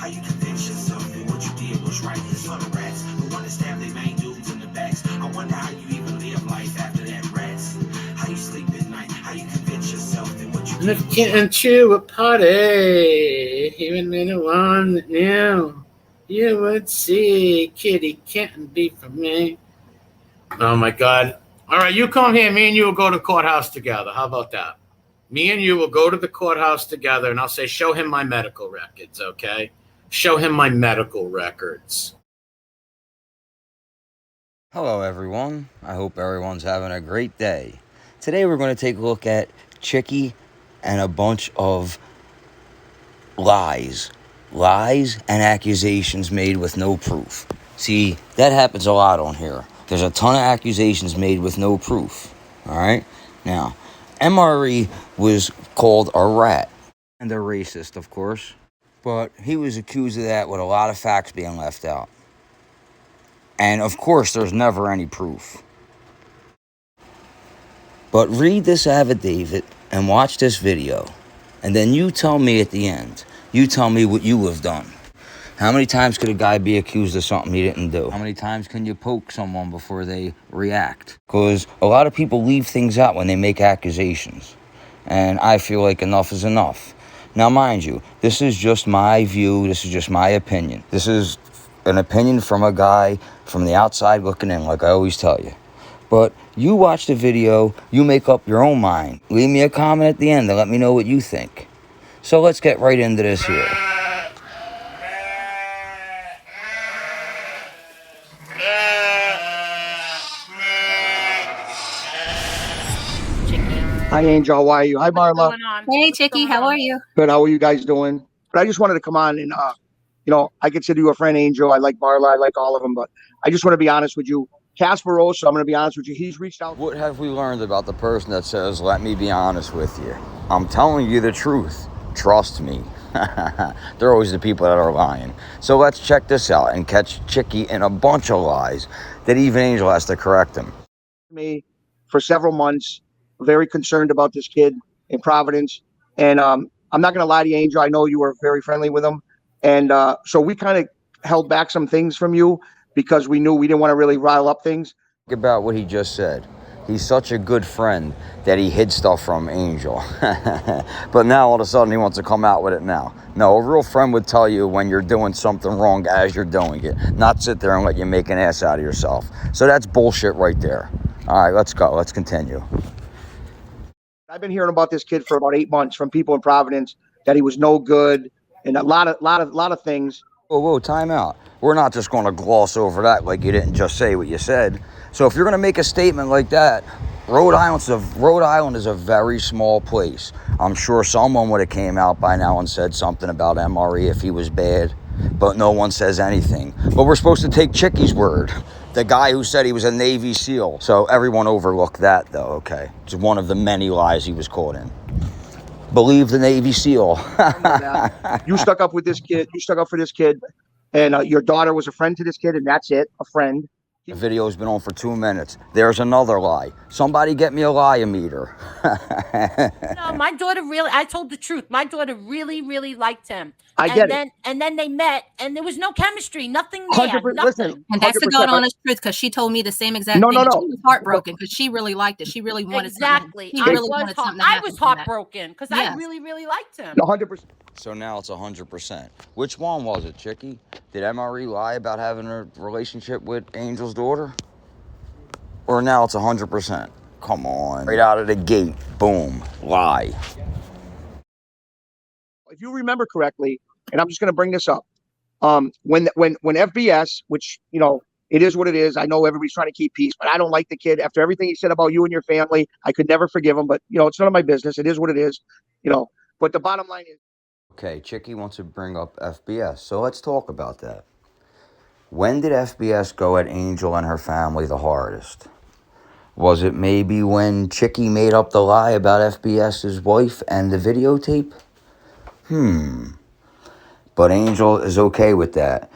How you convince yourself that what you did was right? It's for the rats, the one that stabbed their main dudes in the backs. I wonder how you even live life after that, rats. How you sleep at night? How you convince yourself that what you did was right? Getting to a party, even in the one that knew you would see. Kitty can't be for me. Oh my God. All right, you come here. Me and you will go to the courthouse together. How about that? Me and you will go to the courthouse together, and I'll say, show him my medical records, okay? Show him my medical records. Hello everyone, I hope everyone's having a great day. Today we're going to take a look at Chicky and a bunch of lies and accusations made with no proof. See, that happens a lot on here. There's a ton of accusations made with no proof, alright? Now, MRE was called a rat, and they're racist of course, but he was accused of that with a lot of facts being left out. And of course, there's never any proof. But read this affidavit and watch this video. And then you tell me at the end. You tell me what you have done. How many times could a guy be accused of something he didn't do? How many times can you poke someone before they react? Because a lot of people leave things out when they make accusations. And I feel like enough is enough. Now, mind you, this is just my view. This is just my opinion. This is an opinion from a guy from the outside looking in, like I always tell you. But you watch the video, you make up your own mind. Leave me a comment at the end to let me know what you think. So let's get right into this here. Hi, Angel. How are you? Hi, Marla. Hey, Chicky. How are you? Good. How are you guys doing? But I just wanted to come on and, I consider you a friend, Angel. I like Marla. I like all of them. But I just want to be honest with you. Casper also, I'm going to be honest with you. He's reached out. What have we learned about the person that says, let me be honest with you? I'm telling you the truth. Trust me. They're always the people that are lying. So let's check this out and catch Chicky in a bunch of lies that even Angel has to correct him. Me for several months, very concerned about this kid in Providence. And I'm not going to lie to you, Angel. I know you were very friendly with him. And so we kind of held back some things from you because we knew we didn't want to really rile up things. Think about what he just said. He's such a good friend that he hid stuff from Angel. But now all of a sudden he wants to come out with it now. No, a real friend would tell you when you're doing something wrong as you're doing it, not sit there and let you make an ass out of yourself. So that's bullshit right there. All right, let's go. Let's continue. I've been hearing about this kid for about 8 months from people in Providence that he was no good and a lot of things. Whoa, time out. We're not just going to gloss over that like you didn't just say what you said. So if you're going to make a statement like that, Rhode Island is a very small place. I'm sure someone would have came out by now and said something about MRE if he was bad, but no one says anything. But we're supposed to take Chicky's word. The guy who said he was a Navy SEAL. So everyone overlooked that, though, okay? It's one of the many lies he was caught in. Believe the Navy SEAL. You stuck up with this kid. You stuck up for this kid. And your daughter was a friend to this kid, and that's it, a friend. The video's been on for 2 minutes. There's another lie. Somebody get me a lie-o-meter. No, my daughter I told the truth. My daughter really liked him. I get it. And then they met, and there was no chemistry, nothing there, 100%. nothing. Listen, And that's the 100%. God honest truth, because she told me the same exact thing. No. She was heartbroken because she really liked it. She really wanted Exactly. something. I was heartbroken because I really liked him. 100%. So now it's 100%. Which one was it, Chicky? Did MRE lie about having a relationship with Angel's daughter? Or now it's 100%? Come on. Right out of the gate. Boom. Lie. If you remember correctly, and I'm just going to bring this up, when FBS, which, it is what it is. I know everybody's trying to keep peace, but I don't like the kid. After everything he said about you and your family, I could never forgive him. But, it's none of my business. It is what it is, But the bottom line is. Okay, Chicky wants to bring up FBS. So let's talk about that. When did FBS go at Angel and her family the hardest? Was it maybe when Chicky made up the lie about FBS's wife and the videotape? But Angel is okay with that.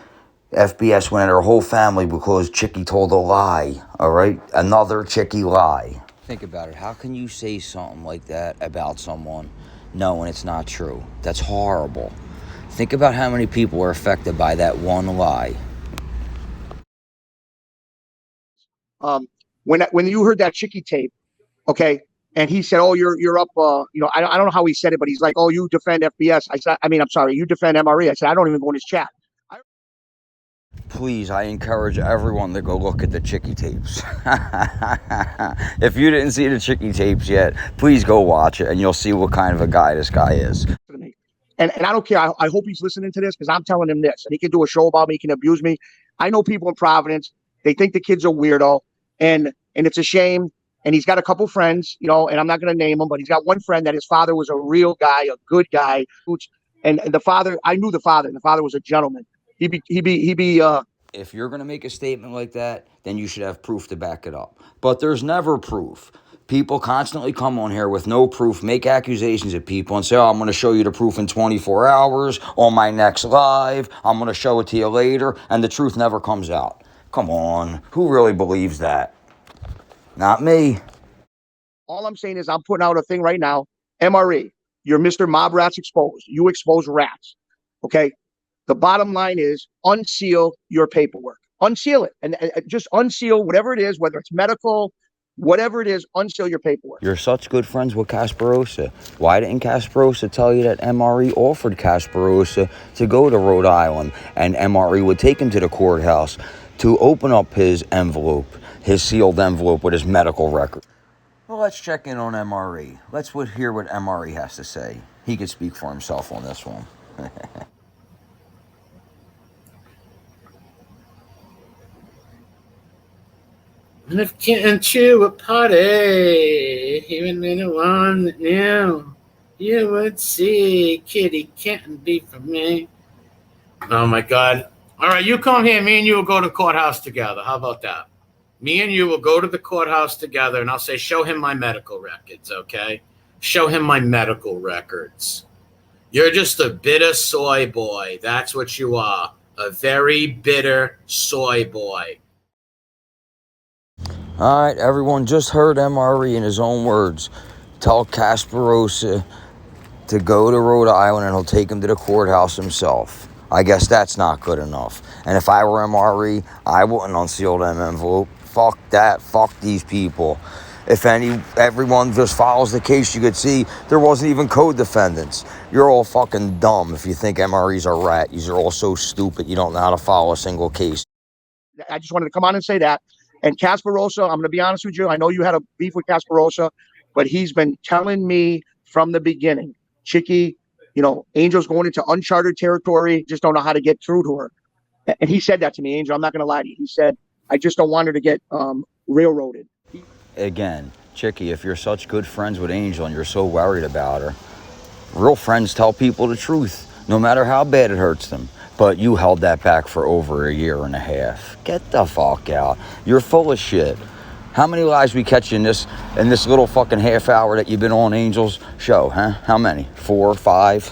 FBS went at her whole family because Chicky told a lie, all right? Another Chicky lie. Think about it. How can you say something like that about someone knowing it's not true? That's horrible. Think about how many people were affected by that one lie. When you heard that Chicky tape, okay, and he said, "Oh, you're up," I don't know how he said it, but he's like, "Oh, you defend FBS." I'm sorry, you defend MRE. I said, "I don't even go in his chat." Please, I encourage everyone to go look at the Chicky tapes. If you didn't see the Chicky tapes yet, please go watch it, and you'll see what kind of a guy this guy is. And I don't care. I hope he's listening to this because I'm telling him this, and he can do a show about me. He can abuse me. I know people in Providence. They think the kid's a weirdo, and it's a shame. And he's got a couple friends, and I'm not going to name them, but he's got one friend that his father was a real guy, a good guy. And the father, I knew the father, and the father was a gentleman. He'd be. If you're going to make a statement like that, then you should have proof to back it up. But there's never proof. People constantly come on here with no proof, make accusations at people and say, "Oh, I'm going to show you the proof in 24 hours on my next live. I'm going to show it to you later." And the truth never comes out. Come on. Who really believes that? Not me. All I'm saying is I'm putting out a thing right now. MRE, you're Mr. Mob Rats Exposed. You expose rats. Okay? The bottom line is unseal your paperwork. Unseal it. And just unseal whatever it is, whether it's medical, whatever it is, unseal your paperwork. You're such good friends with Casperosa. Why didn't Casperosa tell you that MRE offered Casperosa to go to Rhode Island and MRE would take him to the courthouse to open up his envelope, his sealed envelope with his medical record? Well, let's check in on MRE. Let's hear what MRE has to say. He could speak for himself on this one. And if getting to a party, even in a one that knew, you would see Kitty can't be for me. Oh my God. All right, you come here. Me and you will go to the courthouse together. How about that? Me and you will go to the courthouse together, and I'll say, show him my medical records, okay? Show him my medical records. You're just a bitter soy boy. That's what you are. A very bitter soy boy. All right, everyone just heard MRE in his own words tell Casperosa to go to Rhode Island and he'll take him to the courthouse himself. I guess that's not good enough. And if I were MRE, I wouldn't unseal them envelope. Fuck that. Fuck these people. If everyone just follows the case, you could see there wasn't even co-defendants. You're all fucking dumb if you think MRE's a rat. You're all so stupid you don't know how to follow a single case. I just wanted to come on and say that. And Casperosa, I'm going to be honest with you. I know you had a beef with Casperosa, but he's been telling me from the beginning, Chicky, Angel's going into uncharted territory. Just don't know how to get through to her. And he said that to me, Angel. I'm not going to lie to you. He said, I just don't want her to get railroaded. Again, Chicky, if you're such good friends with Angel and you're so worried about her, real friends tell people the truth, no matter how bad it hurts them. But you held that back for over a year and a half. Get the fuck out. You're full of shit. How many lies we catch you in this little fucking half hour that you've been on Angel's show, huh? How many? 4 or 5?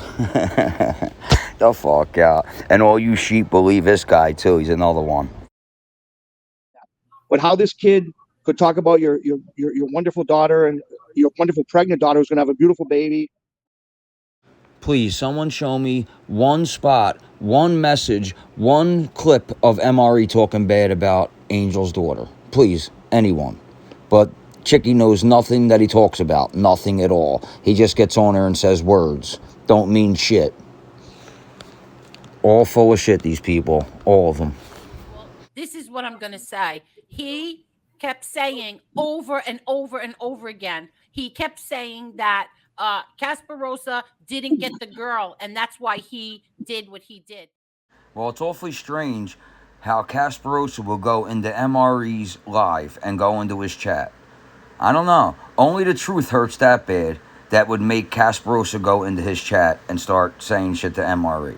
The fuck out. And all you sheep believe this guy too. He's another one. But how this kid could talk about your wonderful daughter and your wonderful pregnant daughter who's going to have a beautiful baby. Please, someone show me one spot, one message, one clip of MRE talking bad about Angel's daughter. Please, anyone. But Chicky knows nothing that he talks about. Nothing at all. He just gets on there and says words. Don't mean shit. All full of shit, these people. All of them. Well, this is what I'm going to say. He kept saying over and over and over again. He kept saying that Casperosa didn't get the girl, and that's why he did what he did. Well, it's awfully strange how Casperosa will go into MRE's live and go into his chat. I don't know. Only the truth hurts that bad that would make Casperosa go into his chat and start saying shit to MRE.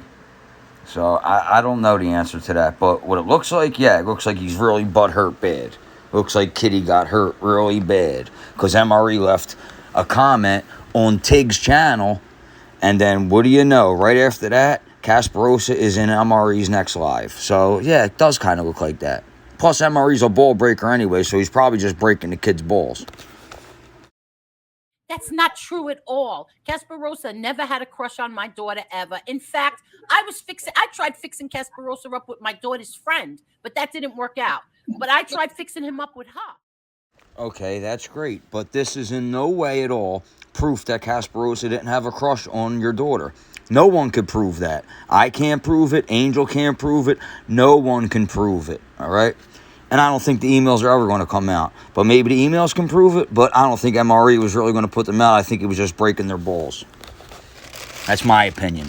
So I don't know the answer to that, but what it looks like, yeah, it looks like he's really butthurt bad. Looks like Kitty got hurt really bad because MRE left a comment on Tig's channel, and then what do you know? Right after that, Casperosa is in MRE's next live. So yeah, it does kind of look like that. Plus, MRE's a ball breaker anyway, so he's probably just breaking the kid's balls. That's not true at all. Casperosa never had a crush on my daughter ever. In fact, I tried fixing Casperosa up with my daughter's friend, but that didn't work out. But I tried fixing him up with her. Okay, that's great, but this is in no way at all proof that Casperosa didn't have a crush on your daughter. No one could prove that. I can't prove it. Angel can't prove it. No one can prove it, all right? And I don't think the emails are ever going to come out. But maybe the emails can prove it, but I don't think MRE was really going to put them out. I think it was just breaking their balls. That's my opinion.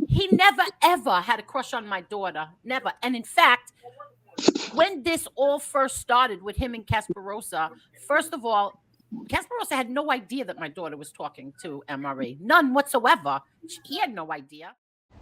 He never, ever had a crush on my daughter. Never. And in fact, when this all first started with him and Casperosa, first of all, Casperosa had no idea that my daughter was talking to MRE. None whatsoever. He had no idea.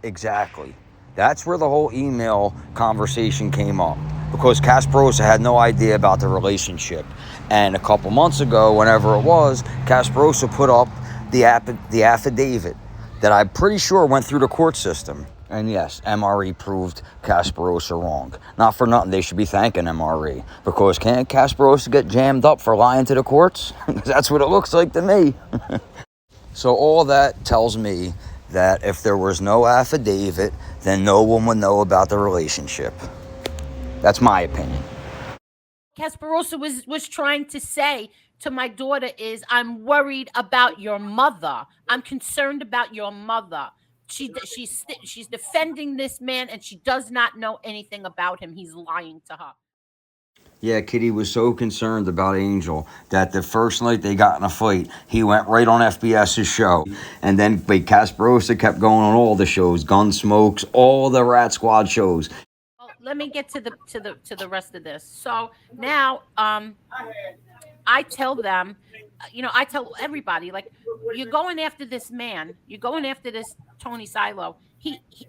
Exactly. That's where the whole email conversation came up, because Casperosa had no idea about the relationship. And a couple months ago, whenever it was, Casperosa put up the affidavit that I'm pretty sure went through the court system. And yes, MRE proved Casperosa wrong. Not for nothing, they should be thanking MRE, because can't Casperosa get jammed up for lying to the courts? That's what it looks like to me. So all that tells me that if there was no affidavit, then no one would know about the relationship. That's my opinion. Casperosa was trying to say to my daughter is, I'm worried about your mother. I'm concerned about your mother. She's defending this man, and she does not know anything about him. He's lying to her. Yeah, Kitty was so concerned about Angel that the first night they got in a fight, he went right on FBS's show. And then Casperosa kept going on all the shows, Gunsmokes, all the Rat Squad shows. Well, let me get to the rest of this. So now I tell them, I tell everybody, like, you're going after this man, you're going after this Tony Silo.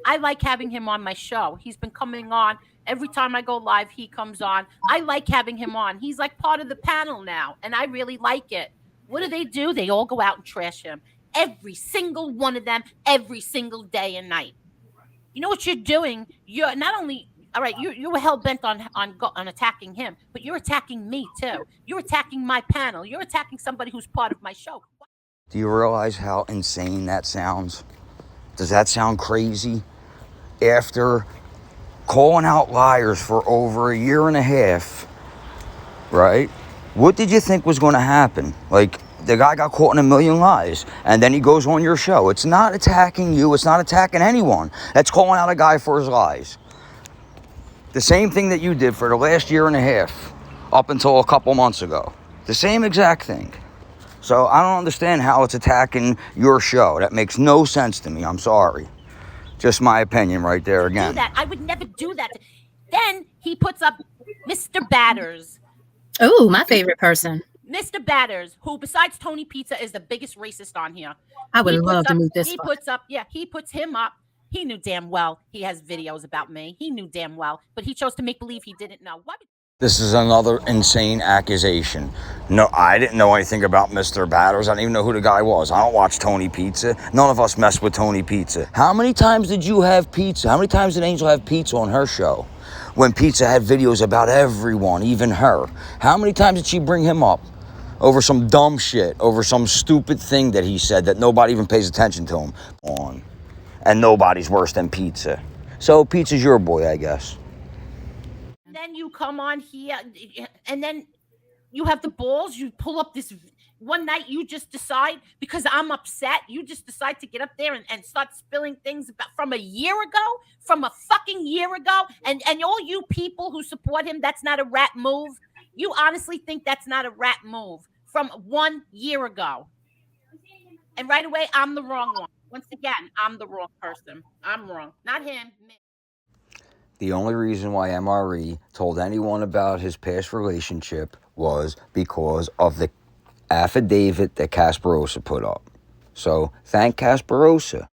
I like having him on my show. He's been coming on. Every time I go live, he comes on. I like having him on. He's like part of the panel now, and I really like it. What do? They all go out and trash him. Every single one of them, every single day and night. You know what you're doing? You're not only, all right, you were hell-bent on attacking him, but you're attacking me, too. You're attacking my panel. You're attacking somebody who's part of my show. Do you realize how insane that sounds? Does that sound crazy? After calling out liars for over a year and a half, right? What did you think was going to happen? Like, the guy got caught in a million lies, and then he goes on your show. It's not attacking you. It's not attacking anyone. That's calling out a guy for his lies. The same thing that you did for the last year and a half, up until a couple months ago. The same exact thing. So I don't understand how it's attacking your show. That makes no sense to me. I'm sorry. Just my opinion right there again. Do that. I would never do that. Then he puts up Mr. Batters. Oh, my favorite person. Mr. Batters, who besides Tony Pizza is the biggest racist on here. I would love to meet this. He puts him up. He knew damn well he has videos about me. He knew damn well, but he chose to make believe he didn't know. Why? This is another insane accusation. No, I didn't know anything about Mr. Batters. I didn't even know who the guy was. I don't watch Tony Pizza. None of us mess with Tony Pizza. How many times did you have pizza? How many times did Angel have pizza on her show? When Pizza had videos about everyone, even her. How many times did she bring him up? Over some dumb shit, over some stupid thing that he said that nobody even pays attention to him on. And nobody's worse than Pizza. So Pizza's your boy, I guess. Then you come on here, and then you have the balls. You pull up this one night. You just decide, because I'm upset, you just decide to get up there and start spilling things about from a year ago, from a fucking year ago. And all you people who support him, that's not a rat move. You honestly think that's not a rat move from 1 year ago. And right away, I'm the wrong one. Once again, I'm the wrong person. I'm wrong. Not him. Me. The only reason why MRE told anyone about his past relationship was because of the affidavit that Casperosa put up. So, thank Casperosa.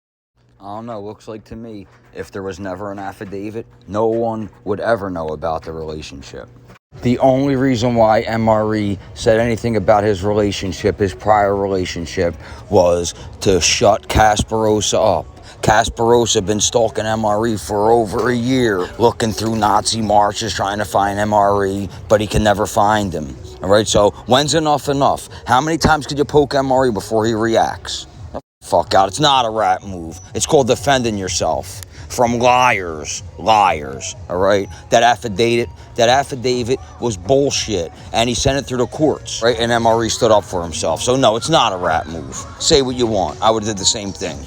I don't know, looks like to me, if there was never an affidavit, no one would ever know about the relationship. The only reason why MRE said anything about his relationship, his prior relationship, was to shut Casperosa up, Kasparosa been stalking MRE for over a year, looking through Nazi marches trying to find MRE, but he can never find him. All right, so when's enough enough? How many times could you poke MRE before he reacts? Fuck out. It's not a rat move. It's called defending yourself from liars. Liars. All right? That affidavit was bullshit. And he sent it through the courts. Right? And MRE stood up for himself. So no, it's not a rat move. Say what you want. I would have did the same thing.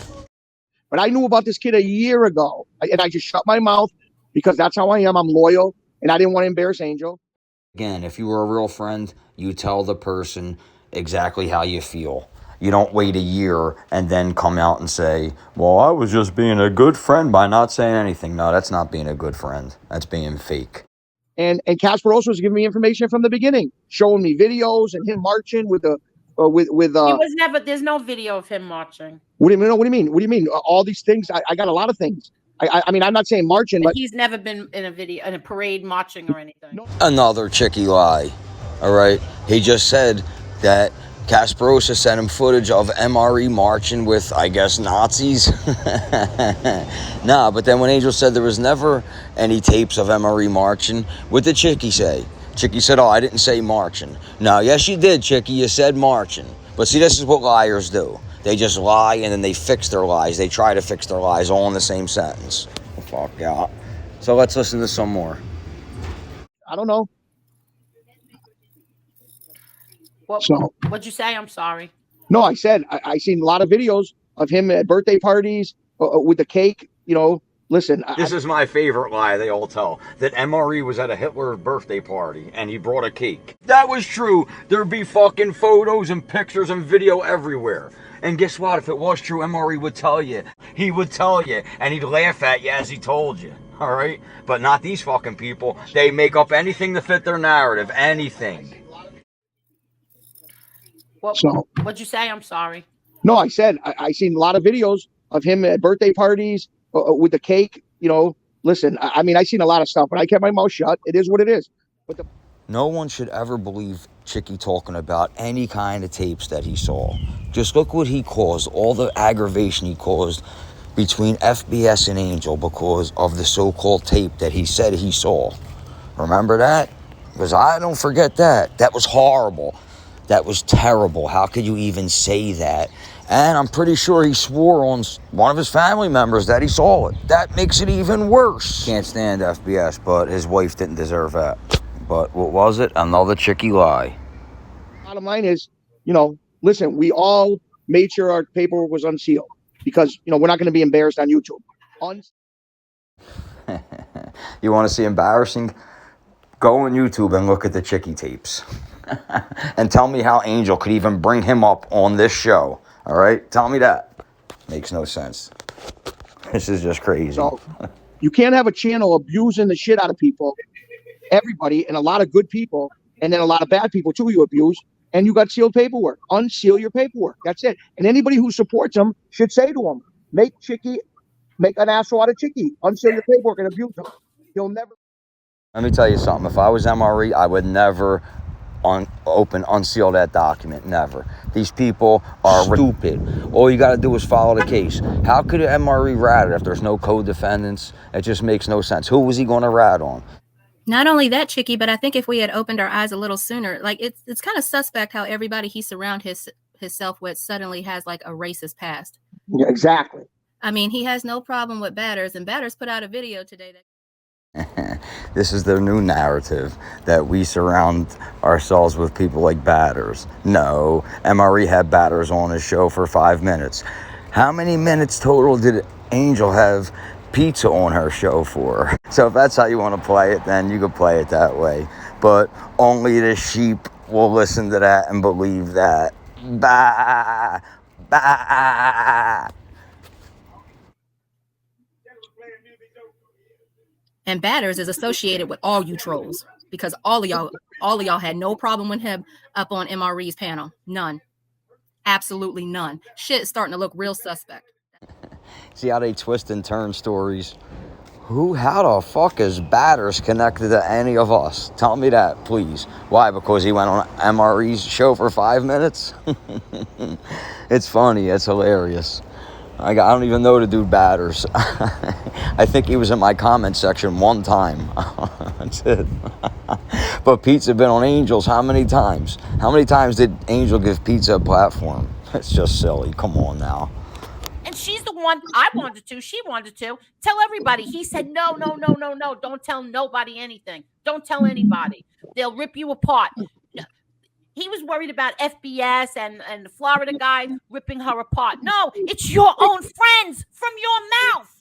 But I knew about this kid a year ago, and I just shut my mouth because that's how I am. I'm loyal, and I didn't want to embarrass Angel. Again, if you were a real friend, you tell the person exactly how you feel. You don't wait a year and then come out and say, well, I was just being a good friend by not saying anything. No, that's not being a good friend. That's being fake. And Kasparosa was giving me information from the beginning, showing me videos and him marching with the He was never. There's no video of him marching. What do you mean? What do you mean? What do you mean? All these things. I got a lot of things. I mean, I'm not saying marching, but he's never been in a video, in a parade marching or anything. Another Chicky lie. All right. He just said that Kasparosa sent him footage of MRE marching with, I guess, Nazis. Nah, but then when Angel said there was never any tapes of MRE marching, what did Chicky say? Chicky said, oh, I didn't say marching. No, yes, you did, Chicky. You said marching. But see, this is what liars do. They just lie and then they fix their lies. They try to fix their lies all in the same sentence. Fuck yeah. So let's listen to some more. I don't know. What'd you say? I'm sorry. No, I said I seen a lot of videos of him at birthday parties with the cake. You know, listen. This is my favorite lie they all tell. That MRE was at a Hitler birthday party and he brought a cake. That was true. There'd be fucking photos and pictures and video everywhere. And guess what? If it was true, MRE would tell you. He would tell you. And he'd laugh at you as he told you. All right? But not these fucking people. They make up anything to fit their narrative. Anything. What'd you say? I'm sorry. No, I said I seen a lot of videos of him at birthday parties with the cake. You know, listen. I mean, I seen a lot of stuff, but I kept my mouth shut. It is what it is. But no one should ever believe Chicky talking about any kind of tapes that he saw. Just look what he caused, all the aggravation he caused between FBS and Angel because of the so-called tape that he said he saw. Remember that? Because I don't forget that. That was horrible. That was terrible. How could you even say that? And I'm pretty sure he swore on one of his family members that he saw it. That makes it even worse. Can't stand FBS, but his wife didn't deserve that. But what was it? Another Chicky lie. Bottom line is, you know, listen, we all made sure our paperwork was unsealed because, you know, we're not going to be embarrassed on YouTube. You want to see embarrassing? Go on YouTube and look at the Chicky tapes. And tell me how Angel could even bring him up on this show. All right? Tell me that. Makes no sense. This is just crazy. So, you can't have a channel abusing the shit out of people, everybody, and a lot of good people, and then a lot of bad people too you abuse, and you got sealed paperwork. Unseal your paperwork. That's it. And anybody who supports him should say to him, make an asshole out of Chicky. Unseal your paperwork and abuse him. He'll never. Let me tell you something. If I was MRE, I would never unseal that document. Never. These people are stupid. All you got to do is follow the case. How could an MRE rat it if there's no co-defendants? It just makes no sense. Who was he going to rat on? Not only that, Chicky, but I think if we had opened our eyes a little sooner, like it's kind of suspect how everybody he surrounds himself with suddenly has like a racist past. Yeah, exactly. I mean, he has no problem with Batters, and Batters put out a video today that. This is their new narrative, that we surround ourselves with people like Batters. No, MRE had Batters on his show for 5 minutes. How many minutes total did Angel have pizza on her show for? So if that's how you want to play it, then you can play it that way. But only the sheep will listen to that and believe that. Bah, bah. And Batters is associated with all you trolls because all of y'all had no problem with him up on MRE's panel. None. Absolutely none. Shit is starting to look real suspect. See how they twist and turn stories? How the fuck is Batters connected to any of us? Tell me that, please. Why? Because he went on MRE's show for 5 minutes? It's funny. It's hilarious. I don't even know the dude batters. I think he was in my comment section one time. That's it. But Pizza been on Angel's how many times? How many times did Angel give Pizza a platform? It's just silly. Come on now. And she's the one I wanted to. She wanted to tell everybody. He said, no, no, no, no, no. Don't tell nobody anything. Don't tell anybody. They'll rip you apart. He was worried about FBS and the Florida guy ripping her apart. No, it's your own friends from your mouth.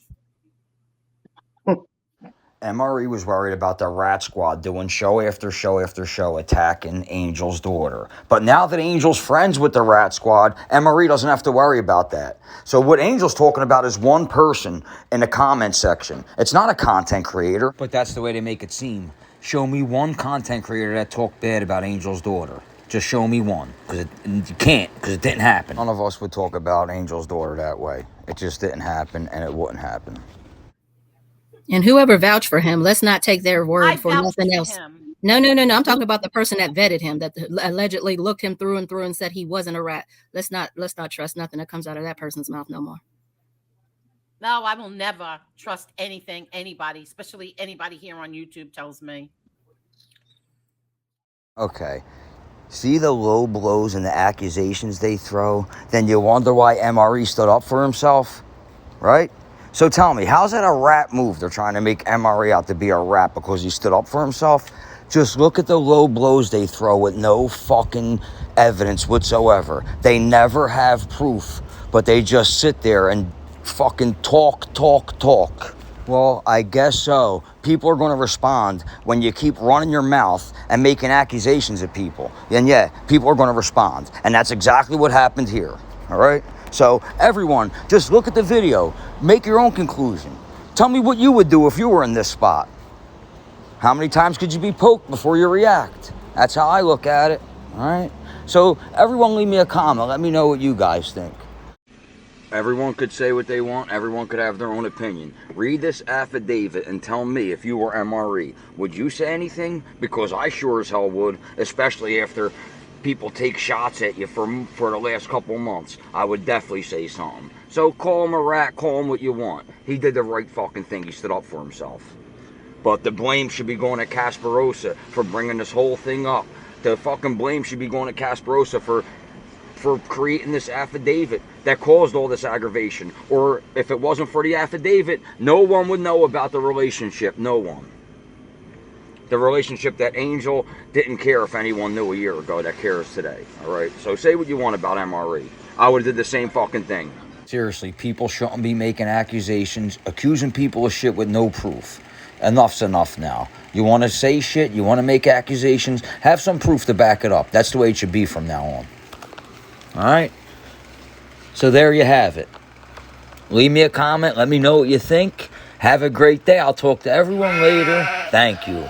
MRE was worried about the Rat Squad doing show after show after show attacking Angel's daughter. But now that Angel's friends with the Rat Squad, MRE doesn't have to worry about that. So what Angel's talking about is one person in the comment section. It's not a content creator. But that's the way they make it seem. Show me one content creator that talked bad about Angel's daughter. Just show me one. Because you can't, because it didn't happen. None of us would talk about Angel's daughter that way. It just didn't happen, and it wouldn't happen. And whoever vouched for him, let's not take their word for vouched nothing for else. him. No. I'm talking about the person that vetted him, that allegedly looked him through and through and said he wasn't a rat. Let's not trust nothing that comes out of that person's mouth no more. No, I will never trust anything anybody, especially anybody here on YouTube, tells me. Okay. See the low blows and the accusations they throw? Then you wonder why MRE stood up for himself, right? So tell me, how's that a rat move? They're trying to make MRE out to be a rat because he stood up for himself? Just look at the low blows they throw with no fucking evidence whatsoever. They never have proof, but they just sit there and fucking talk. Well, I guess so. People are going to respond when you keep running your mouth and making accusations at people. And yeah, people are going to respond. And that's exactly what happened here. All right? So everyone, just look at the video. Make your own conclusion. Tell me what you would do if you were in this spot. How many times could you be poked before you react? That's how I look at it. All right? So everyone leave me a comment. Let me know what you guys think. Everyone could say what they want. Everyone could have their own opinion. Read this affidavit and tell me if you were MRE. Would you say anything? Because I sure as hell would, especially after people take shots at you for the last couple months. I would definitely say something. So call him a rat, call him what you want. He did the right fucking thing. He stood up for himself. But the blame should be going to Casparosa for bringing this whole thing up. The fucking blame should be going to Casparosa for creating this affidavit that caused all this aggravation. Or if it wasn't for the affidavit, no one would know about the relationship. No one. The relationship that Angel didn't care if anyone knew a year ago that cares today. All right? So say what you want about MRE. I would have did the same fucking thing. Seriously, people shouldn't be making accusations, accusing people of shit with no proof. Enough's enough now. You want to say shit, you want to make accusations, have some proof to back it up. That's the way it should be from now on. All right? So there you have it. Leave me a comment. Let me know what you think. Have a great day. I'll talk to everyone later. Thank you.